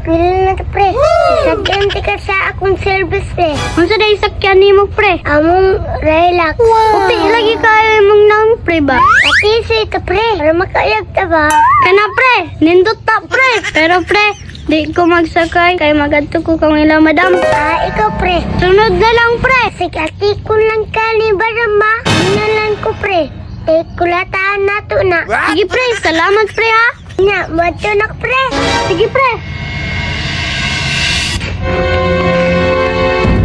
eskwela na to, pre. Sakyan ka sa akong service, pre. Unsa day sakyan nimo, pre? Among relax. Upi lagi kayo imong nang, pre ba? Pati sa ito, pre. Para makayag ta ba? Kana, pre, nindot ta, pre. Pero, pre, di ko magsakay kay magadto ko kang ila, madam. Ikaw, pre. Sunod na lang, pre. Sige, atikon lang ka ni Barama. Hinalan ko, pre. Tekulataan na to na. Sige, pre, salamat, pre, ha? Nya, bato na, pre. Sige, pre.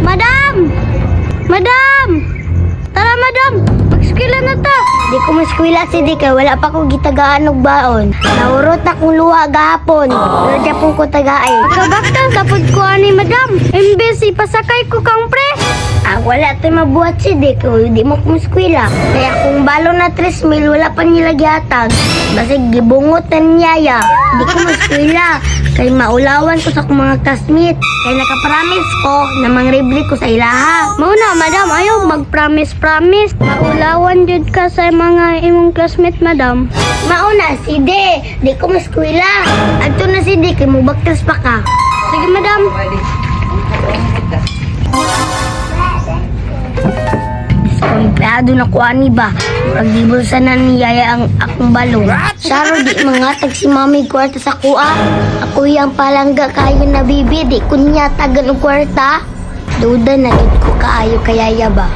Madam! Madam! Tara, madam! Mag-eskwela na ta. Di ko maskwila si Dika, wala pa ko gitagaan og baon. Naurot na kong luha gahapon. Pero di po ko tagaay. Kabaktan, tapos ko ani, madam. Imbes, ipasakay ko kang pre. Wala tayo mabuhat si Dika, di mo ko maskwila. Kaya kung balo na 3,000, wala pa nila gihatag. Basig gibungot na niyaya. Di ko maskwila. Kay maulawan ko sa akong mga classmates. Kaya nakapromise ko na manglibre ko sa ilaha. Mauna, madam, ayaw mag-promise. Maulawan jud ka sa mga imong classmate, madam. Mauna, si De. Di ko maskwila. Adto na si De, kay mubaktas pa ka. Sige, madam. Empleyado na ko ani ba? Murag gibulsa na niyaya ang akong balong. Saro di mangatag si mami kwarta sa kuha. Ako yung palangga kayo na bibi. Di kunya tagan og kwarta. Duda na gid ko kaayo kayaya ba?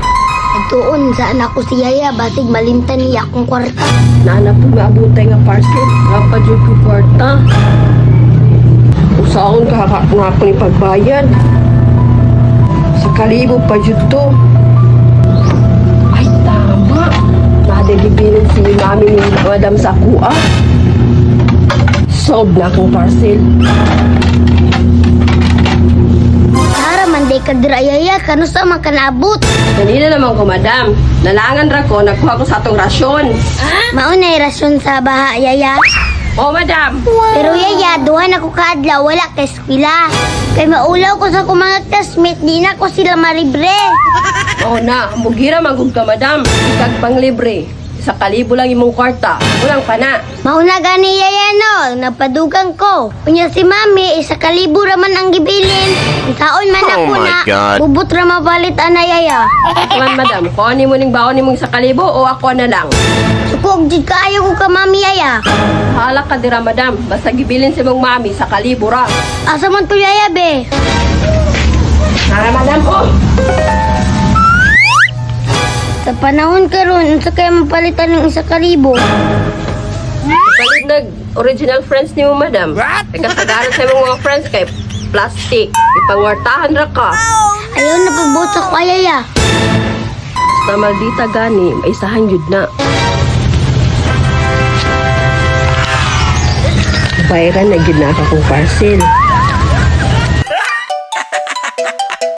Tuon saan ako si Yaya basig malimtan niya akong kwarta. Nana po maabutay nga parcel. Nga dyan po kwarta. Usaon ka nga ako ni pagbayad. Sa kalibo pa dyan to. Ay, tama. Nadelibirin si mami ni Madam sa kuha. Solve na akong parcel. Sara man day ka dira Yaya kano sa man kanabot. Kanina naman ko, Madam. Nalangan ra ko, nagkuha ko sa atong rasyon. Maunay rasyon sa baha Yaya. Oh, Madam. Pero Yaya, duhan ako kaadlaw, wala kay eskwela. Kay maulaw ko sa akong mga classmate, di na ko sila maribre. Oo na, mugira magug ka, Madam. Ikag panglibre. Sa kalibo lang imong kwarta. Kulang pa na. Mauna gani Yaya no, napadugang ko. Unya si Mami, isa kalibo raman ang gibilin. Kung taon man Oh ako my na, God. bubot ra mabalit ana Yaya. Tuman, Madam, kung ano mo ning baon nimong sa kalibo o ako na lang. Sukog jud kaayo ko ka Mami Yaya. Hala ka dira, Madam. Basta gibilin si mong mami sa kalibo ra. Asa man to Yaya be? Tara, Madam, oh. Sa panahon karon, unsa kay mapalitan ng isa kalibo? Palit nag original friends ni mo, Madam. Kasagaran sa imong mga friends kay plastic. Ipangwartahan ra ka. Ayaw na pagbuot sa ko Yaya. Basta maldita gani, maisahan yun na. Bayaran na yun na akong parcel.